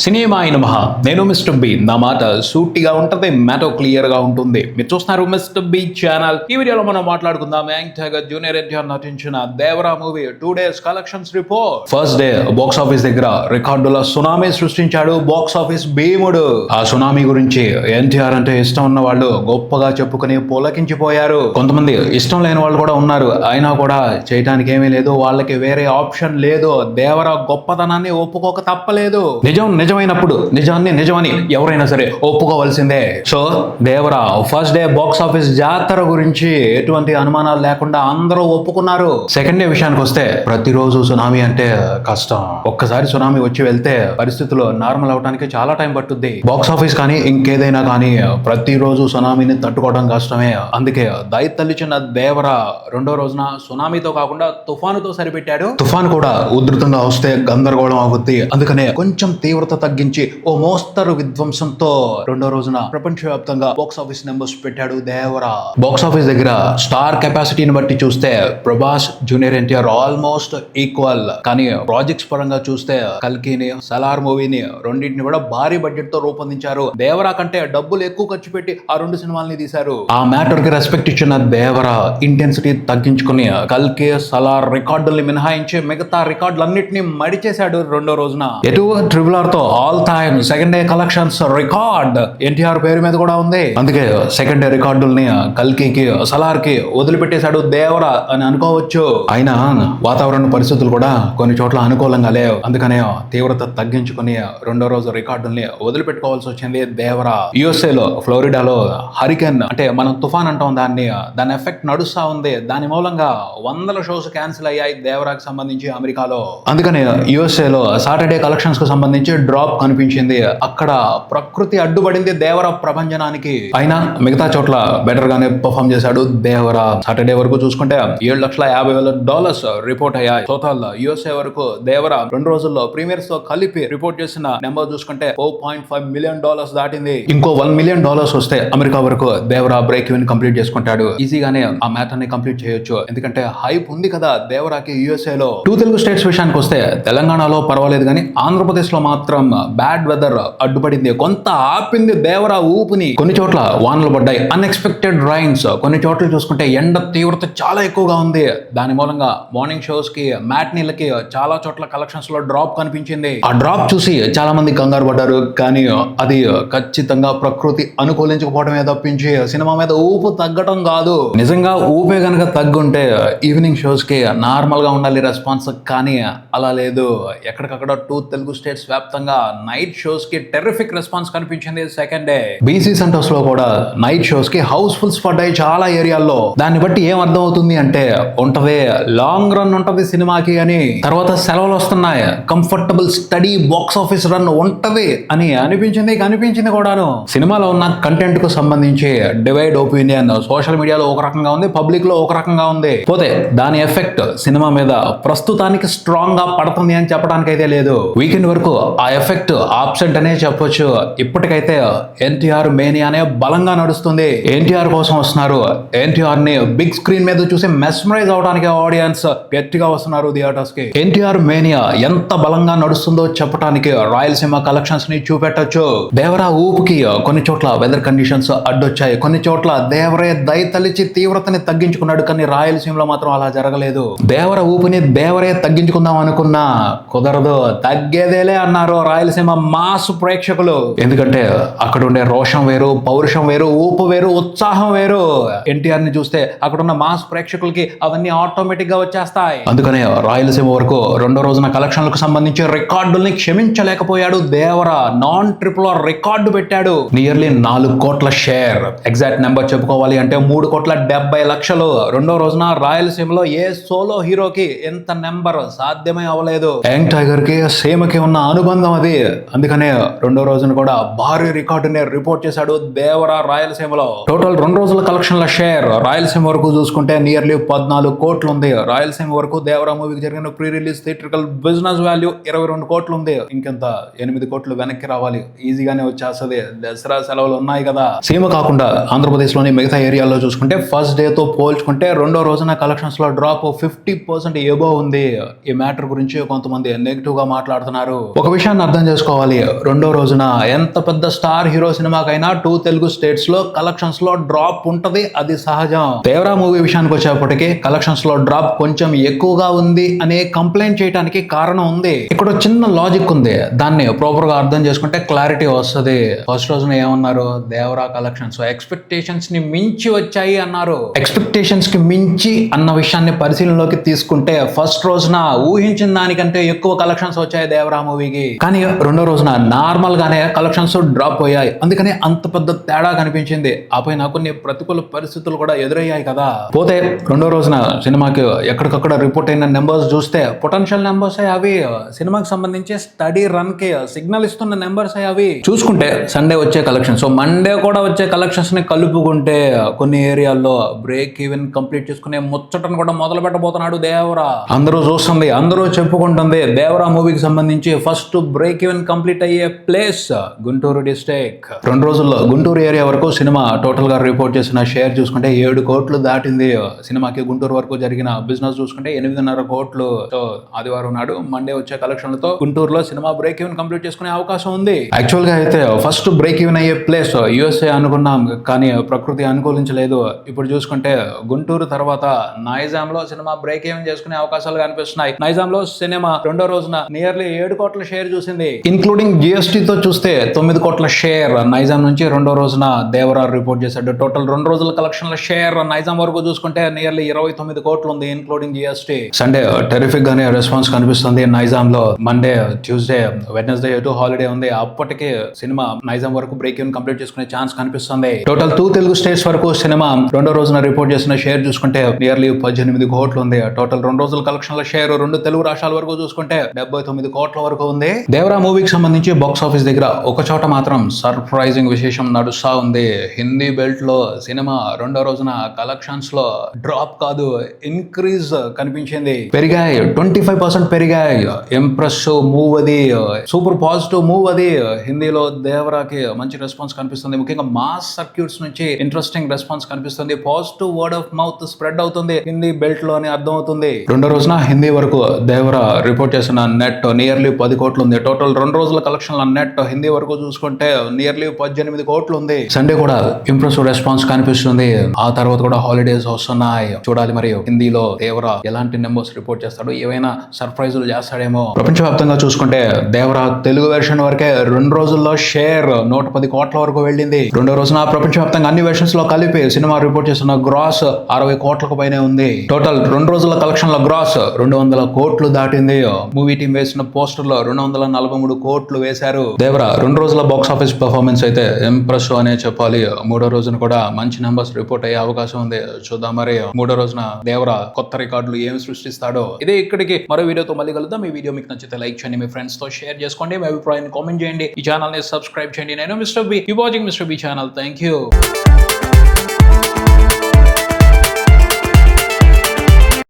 Cinema అయిన మహా నేను మిస్టర్ బి. నా మాట సూటిగా ఉంటది, మ్యాటర్ క్లియర్ గా ఉంటుంది. మీరు చూస్తున్నారు మిస్టర్ బి ఛానల్. ఈ వీడియోలో మనం మాట్లాడుకుందాం యాంగ్ టైగర్ జూనియర్ ఎన్టీఆర్ నటించిన Devara movie 2 days collections report. First day box office దగ్గర రికార్డుల సునామీ సృష్టించాడు బాక్స్ ఆఫీస్ భీముడు. ఆ సునామీ గురించి ఎన్టీఆర్ అంటే ఇష్టం ఉన్న వాళ్ళు గొప్పగా చెప్పుకుని పులకించిపోయారు. కొంతమంది ఇష్టం లేని వాళ్ళు కూడా ఉన్నారు, అయినా కూడా చేయడానికి ఏమీ లేదు, వాళ్ళకి వేరే ఆప్షన్ లేదు. దేవరా గొప్పతనాన్ని ఒప్పుకోక తప్పలేదు. నిజమైనప్పుడు నిజాన్ని నిజమని ఎవరైనా సరే ఒప్పుకోవాల్సిందే. So Devara first day box office జాతర గురించి ఎటువంటి అనుమానాలు లేకుండా అందరూ ఒప్పుకున్నారు. సెకండ్ డే విషయానికి వస్తే ప్రతిరోజు సునామీ అంటే కష్టం. ఒక్కసారి సునామీ వచ్చి వెళ్తే పరిస్థితులు నార్మల్ అవడానికి చాలా టైం పట్టుద్ది. బాక్స్ ఆఫీస్ కానీ ఇంకేదైనా కానీ ప్రతిరోజు సునామీని తట్టుకోవడం కష్టమే. అందుకే దయతల్లిచిన దేవరా రెండో రోజున సునామీతో కాకుండా తుఫానుతో సరిపెట్టాడు. తుఫాను కూడా ఉధృతంగా వస్తే గందరగోళం అవుద్ది, అందుకనే కొంచెం తీవ్రత తగ్గించి ఓ మోస్తరు విధ్వంసంతో రెండో రోజున ప్రపంచవ్యాప్తంగా బాక్స్ ఆఫీస్ నెంబర్స్ పెట్టాడు దేవరా. బాక్స్ ఆఫీస్ దగ్గర స్టార్ కెపాసిటీని బట్టి చూస్తే Prabhas, junior NTR almost equal. కానీ ప్రాజెక్ట్స్ పరంగా చూస్తే కల్కిని, సలార్ మూవీని రెండింటిని కూడా భారీ బడ్జెట్ తో రూపొందించారు. దేవరా కంటే డబ్బులు ఎక్కువ ఖర్చు పెట్టి ఆ రెండు సినిమాల్ని తీశారు. ఆ మ్యాటర్ కి రెస్పెక్ట్ ఇచ్చిన దేవరా ఇంటెన్సిటీ తగ్గించుకుని కల్కి, సలార్ రికార్డుల్ని మినహాయించి మిగతా రికార్డులన్నింటినీ మడిచేశాడు రెండో రోజున. ఎటు ట్రిపుల్ ఆర్ తో all time second day collections record NTR పేరు మీద కూడా ఉంది. అందుకే సెకండ్ డే రికార్డుల్ని కల్కికి, సలార్ కి వదిలిపెట్టేశాడు దేవరా అని అనుకోవచ్చు. అయినా వాతావరణ పరిస్థితులు కూడా కొన్ని చోట్ల అనుకూలంగా లేవు, అందుకనే తీవ్రత తగ్గించుకుని రెండో రోజు రికార్డుల్ని వదిలిపెట్టుకోవాల్సి వచ్చింది దేవరా. యుఎస్ఏలో ఫ్లోరిడాలో హరికేన్ అంటే మనం తుఫాన్ అంటాం దాని ఎఫెక్ట్ నడుస్తా ఉంది. దాని మూలంగా వందల షోస్ క్యాన్సిల్ అయ్యాయి దేవరాకి సంబంధించి అమెరికాలో. అందుకనే యుఎస్ఏలో సాటర్డే కలెక్షన్స్ కు సంబంధించి డ్రాప్ కనిపించింది. అక్కడ ప్రకృతి అడ్డుపడింది దేవరా ప్రభంజనానికి. అయినా మిగతా చోట్ల బెటర్ గానే పర్ఫామ్ చేశాడు దేవరా. సాటర్డే వరకు చూసుకుంటే $750,000 రిపోర్ట్ అయ్యాయి. టోటల్ యుఎస్ఏ వరకు దేవరా రెండు రోజుల్లో ప్రీమియర్స్ తో కలిపి రిపోర్ట్ చేసిన నెంబర్ చూసుకుంటే $4.5 million దాటింది. ఇంకో $1 million వస్తే అమెరికా వరకు దేవరా బ్రేక్ ఈవెన్ కంప్లీట్ చేసుకుంటాడు. ఈజీగానే ఆ మ్యాటర్ ని కంప్లీట్ చేయొచ్చు, ఎందుకంటే హైప్ ఉంది కదా దేవరాకి యుఎస్ఏ లో. 2 తెలుగు స్టేట్స్ విషయానికి వస్తే తెలంగాణలో పర్వాలేదు, కానీ ఆంధ్రప్రదేశ్ లో మాత్రం బ్యాడ్ వెదర్ అడ్డుపడింది. కొంత ఆపింది దేవరా ఊపుని. కొన్ని చోట్ల వానలు పడ్డాయి, అన్ఎక్స్పెక్టెడ్ రైన్స్. కొన్ని చోట్ల చూసుకుంటే ఎండ తీవ్రత చాలా ఎక్కువగా ఉంది. దాని మూలంగా మార్నింగ్ షోస్ కి, మ్యాట్నీలకి చాలా చోట్ల కలెక్షన్స్ లో డ్రాప్ కనిపించింది. ఆ డ్రాప్ చూసి చాలా మంది కంగారు పడ్డారు, కానీ అది ఖచ్చితంగా ప్రకృతి అనుకూలించకపోవడమే తప్పించి సినిమా మీద ఊపు తగ్గటం కాదు. నిజంగా ఊపే గనక తగ్గుంటే ఈవినింగ్ షోస్ కి నార్మల్ గా ఉండాలి రెస్పాన్స్, కానీ అలా లేదు. ఎక్కడికక్కడ 2 తెలుగు స్టేట్స్ వ్యాప్తంగా నైట్ షోస్ కి టెర్రిఫిక్ రెస్పాన్స్ కనిపించింది సెకండ్ డే. బీసీ సెంటర్స్ లో కూడా నైట్ షోస్ కి హౌస్ఫుల్స్ పడ్డాయి చాలా ఏరియాల్లో. దాన్ని బట్టి ఏం అర్థం అవుతుంది అంటే ఉంటది లాంగ్ రన్ ఉంటది సినిమాకి అని, తర్వాత సెలవులు వస్తున్నాయి, comfortable study box office run ఉంటది అని కనిపించింది కూడాను. సినిమాలో ఉన్న కంటెంట్ కు సంబంధించి డివైడ్ ఒపీనియన్ సోషల్ మీడియాలో ఒక రకంగా ఉంది, పబ్లిక్ లో ఒక రకంగా ఉంది. పోతే దాని ఎఫెక్ట్ సినిమా మీద ప్రస్తుతానికి స్ట్రాంగ్ గా పడుతుంది అని చెప్పడానికి అయితే లేదు. వీకెండ్ వరకు ఆ ఎఫెక్ట్ ఆబ్సెంట్ అనే చెప్పొచ్చు. ఇప్పటికైతే ఎన్టీఆర్ మేనియానే బలంగా నడుస్తుంది. ఎన్టీఆర్ కోసం వస్తున్నారు. ఎన్టీఆర్ ని బిగ్ స్క్రీన్ మీద చూసి మెస్మరైజ్ అవడానికి ఆడియన్స్ గట్టిగా వస్తున్నారు థియేటర్స్ కి. ఎన్టీఆర్ మేనియా ఎంత బలంగా నడుస్తుందో చెప్పడానికి రాయలసీమ కలెక్షన్స్ ని చూపెట్టొచ్చు. దేవరా ఊపుకి కొన్ని చోట్ల వెదర్ కండిషన్స్ అడ్డొచ్చాయి, కొన్ని చోట్ల దేవరే దయతలిచి తీవ్రతని తగ్గించుకున్నాడు, కానీ రాయలసీమలో మాత్రం అలా జరగలేదు. దేవర ఊపుని దేవరే తగ్గించుకుందాం అనుకున్నా కుదరదు, తగ్గేదేలే అన్నారు రాయలసీమ మాస్ ప్రేక్షకులు. ఎందుకంటే అక్కడ ఉండే రోషం వేరు, పౌరుషం వేరు, ఊపు వేరు, ఉత్సాహం వేరు. ఎన్టీఆర్ ని చూస్తే అక్కడ ఉన్న మాస్ ప్రేక్షకులకి అవన్నీ ఆటోమేటిక్ గా వచ్చేస్తాయి. అందుకనే రాయలసీమ వరకు రెండో రోజున కలెక్షన్లకు సంబంధించి రికార్డుల్ని క్షమించలేకపోయాడు Devara. Non triple R record పెట్టాడు. నియర్లీ 4 కోట్ల షేర్. ఎగ్జాక్ట్ నెంబర్ చెప్పుకోవాలి అంటే 3,70,00,000. రెండో రోజున రాయలసీమలో ఏ సోలో హీరోకి ఎంత నెంబర్ సాధ్యమే అవ్వలేదు. యంగ్ టైగర్ కి సీమకి ఉన్న అనుబంధం అది. అందుకనే రెండో రోజున కూడా భారీ రికార్డుని రిపోర్ట్ చేశాడు దేవరా రాయలసీమలో. టోటల్ 2 రోజుల కలెక్షన్ల షేర్ రాయలసీమ వరకు చూసుకుంటే నియర్లీ 14 కోట్లు ఉంది. రాయలసీమ వరకు దేవరా మూవీకి జరిగిన pre release theatrical business value 22 కోట్లు ఉంది. ఇంకెంత 8 కోట్లు వెనక్కి రావాలి, ఈజీగానే వచ్చేస్తుంది. దసరా సెలవులు ఉన్నాయి కదా. సీమ కాకుండా ఆంధ్రప్రదేశ్ లోని మిగతా ఏరియాలో చూసుకుంటే ఫస్ట్ డే తో పోల్చుకుంటే రెండో రోజున కలెక్షన్స్ లో డ్రాప్ 50% ఎబో ఉంది. ఈ మ్యాటర్ గురించి కొంతమంది నెగిటివ్ గా మాట్లాడుతున్నారు. ఒక విషయాన్ని అర్థం చేసుకోవాలి. రెండో రోజున ఎంత పెద్ద స్టార్ హీరో సినిమాకైనా 2 తెలుగు స్టేట్స్ లో కలెక్షన్స్ లో డ్రాప్ ఉంటది, అది సహజం. దేవరా మూవీ విషయానికి వచ్చేప్పటికి కలెక్షన్స్ లో డ్రాప్ కొంచెం ఎక్కువగా ఉంది అనే కంప్లైంట్ చేయడానికి కారణం ఉంది. ఇక్కడ చిన్న లాజిక్ ఉంది, దాన్ని ప్రాపర్ గా అర్థం చేసుకుంటే క్లారిటీ వస్తుంది. ఫస్ట్ రోజున ఏమన్నారు, దేవరా కలెక్షన్స్ ఎక్స్పెక్టేషన్స్ ని మించి వచ్చాయి అన్నారు. ఎక్స్పెక్టేషన్స్ కి మించి అన్న విషయాన్ని పరిశీలనలోకి తీసుకుంటే ఫస్ట్ రోజున ఊహించిన దానికంటే ఎక్కువ కలెక్షన్స్ వచ్చాయి దేవరా మూవీకి. కానీ రెండో రోజున నార్మల్ గానే కలెక్షన్స్ డ్రాప్ అయ్యాయి, అందుకని అంత పెద్ద తేడా కనిపించింది. ఆపై నాకు కొన్ని ప్రతికూల పరిస్థితులు కూడా ఎదురయ్యాయి కదా. పోతే రెండో రోజున సినిమాకి ఎక్కడికక్కడ రిపోర్ట్ అయిన నెంబర్స్ చూస్తే పొటెన్షియల్ నెంబర్స్ అవి, సినిమాకి సంబంధించి స్టడీ రన్ కి సిగ్నల్ ఇస్తున్న నెంబర్స్ అవి. చూసుకుంటే సండే వచ్చే కలెక్షన్స్, మండే కూడా వచ్చే కలెక్షన్స్ ని కలుపుకుంటే కొన్ని ఏరియాల్లో బ్రేక్ ఈవెన్ కంప్లీట్ చేసుకునే ముచ్చటను కూడా మొదలు పెట్టబోతున్నాడు దేవరా. అందరూ చూస్తుంది, అందరూ చెప్పుకుంటుంది దేవరా మూవీకి సంబంధించి ఫస్ట్ బ్రేక్ ఈవెన్ కంప్లీట్ అయ్యే ప్లేస్ గుంటూరు డిస్ట్రిక్ట్. 2 రోజుల్లో గుంటూరు ఏరియా వరకు సినిమా టోటల్ గా రిపోర్ట్ చేసిన షేర్ చూసుకుంటే 7 కోట్లు దాటింది. సినిమాకి గుంటూరు వరకు జరిగిన బిజినెస్ చూసుకుంటే 8.5 కోట్లు. సో ఆదివారం నాడు మండే వచ్చే కలెక్షన్లతో గుంటూరులో సినిమా బ్రేక్ ఈవెన్ కంప్లీట్ చేసుకునే అవకాశం ఉంది. యాక్చువల్ గా అయితే ఫస్ట్ బ్రేక్ ఈవెన్ అయ్యే ప్లేస్ యుఎస్ఏ అనుకున్నాం, కానీ ప్రకృతి అనుకూలించలేదు. ఇప్పుడు చూసుకుంటే గుంటూరు తర్వాత నైజాం లో సినిమా బ్రేక్ ఈవెన్ చేసుకునే అవకాశాలు కనిపిస్తున్నాయి. నైజాం లో సినిమా రెండో రోజున నియర్లీ 7 కోట్ల షేర్ చూసింది, ఇన్క్లూడింగ్ జిఎస్టీ తో చూస్తే 9 కోట్ల షేర్ నైజాం నుంచి రెండో రోజున దేవరా రిపోర్ట్ చేశాడు. టోటల్ 2 రోజుల కలెక్షన్ల షేర్ నైజాం వరకు చూసుకుంటే నియర్లీ 29 కోట్లు ఉంది, ఇన్క్లూడింగ్ జిఎస్టీ. సండే టెరిఫిక్ గానే రెస్పాన్స్ కనిపిస్తుంది నైజాం లో. మండే, ట్యూస్డే, వెడ్నెస్డే ఎటు హాలిడే ఉంది. అప్పటికే సినిమా నైజాం వరకు బ్రేక్ ఈవెన్ కంప్లీట్ చేసుకునే ఛాన్స్ కనిపిస్తుంది. టోటల్ 2 తెలుగు స్టేట్స్ వరకు సినిమా రెండో రోజున రిపోర్ట్ చేసిన షేర్ చూసుకుంటే నియర్లీ 18 కోట్లు ఉంది. టోటల్ 2 రోజుల కలెక్షన్ల షేర్ 2 తెలుగు రాష్ట్రాల వరకు చూసుకుంటే 79 కోట్ల వరకు ఉంది. దేవరా మూవీకి సంబంధించి బాక్స్ ఆఫీస్ దగ్గర ఒక చోట మాత్రం సర్ప్రైజింగ్ విశేషం నడుస్తా ఉంది. హిందీ బెల్ట్ లో సినిమా రెండో రోజున కలెక్షన్స్ లో డ్రాప్ కాదు, ఇంక్రీజ్ కనిపించింది. పెరిగాయి, 25% పెరిగాయి. ఇంప్రెసివ్ మూవ్ అది, సూపర్ పాజిటివ్ మూవ్ అది. హిందీలో దేవరాకి మంచి రెస్పాన్స్ కనిపిస్తుంది. ముఖ్యంగా మాస్ సర్క్యూట్స్ నుంచి ఇంట్రెస్టింగ్ రెస్పాన్స్ కనిపిస్తుంది. Positive word of mouth spread అవుతుంది హిందీ బెల్ట్ లో అని అర్థం అవుతుంది. రెండో రోజున హిందీ వరకు దేవరా రిపోర్ట్ చేసిన నెట్ నియర్లీ 10 కోట్లు ఉంది. టోటల్ 2 రోజుల కలెక్షన్ల నెట్ హిందీ వరకు చూసుకుంటే నియర్లీ 18 కోట్లు ఉంది. సండే కూడా ఇంప్రెసివ్ రెస్పాన్స్ కనిపిస్తుంది. ఆ తర్వాత కూడా హాలిడేస్ వస్తున్నాయి, చూడాలి మరి హిందీలో దేవరా ఎలాంటి నెంబర్స్ రిపోర్ట్ చేస్తాడు, ఏవైనా సర్ప్రైజులు చేస్తాడేమో. ప్రపంచవ్యాప్తంగా చూసుకుంటే దేవరా తెలుగు వెర్షన్ వరకే 2 రోజుల్లో షేర్ 110 కోట్ల వరకు వెళ్ళింది. రెండో రోజున ప్రపంచవ్యాప్తంగా అన్ని వెర్షన్స్ లో కలిపి సినిమా రిపోర్ట్ చేసిన గ్రాస్ 60 కోట్లకు పైనే ఉంది. టోటల్ 2 రోజుల కలెక్షన్ల గ్రాస్ 200 కోట్లు దాటింది. మూవీ టీం వేసిన పోస్టర్ లో 243 కోట్లు వేశారు. దేవరా 2 రోజుల బాక్స్ ఆఫీస్ పర్ఫార్మెన్స్ అయితే ఇంప్రెసివ్ అనే చెప్పాలి. మూడో రోజున కూడా మంచి నెంబర్స్ రిపోర్ట్ అయ్యే అవకాశం ఉంది. చూద్దాం మరి మూడో రోజున దేవరా కొత్త రికార్డులు ఏమి సృష్టిస్తాడో. ఇదే ఇక్కడికి మరో వీడియోతో మళ్ళీ కలుద్దాం. ఈ వీడియో మీకు నచ్చితే లైక్ చేయండి, మీ ఫ్రెండ్స్ తో షేర్ చేసుకోండి, మీ అభిప్రాయాన్ని కామెంట్ చేయండి, ఈ ఛానల్ ని సబ్స్క్రైబ్ చేయండి. నేను mister B, you watching mister B channel. Thank you.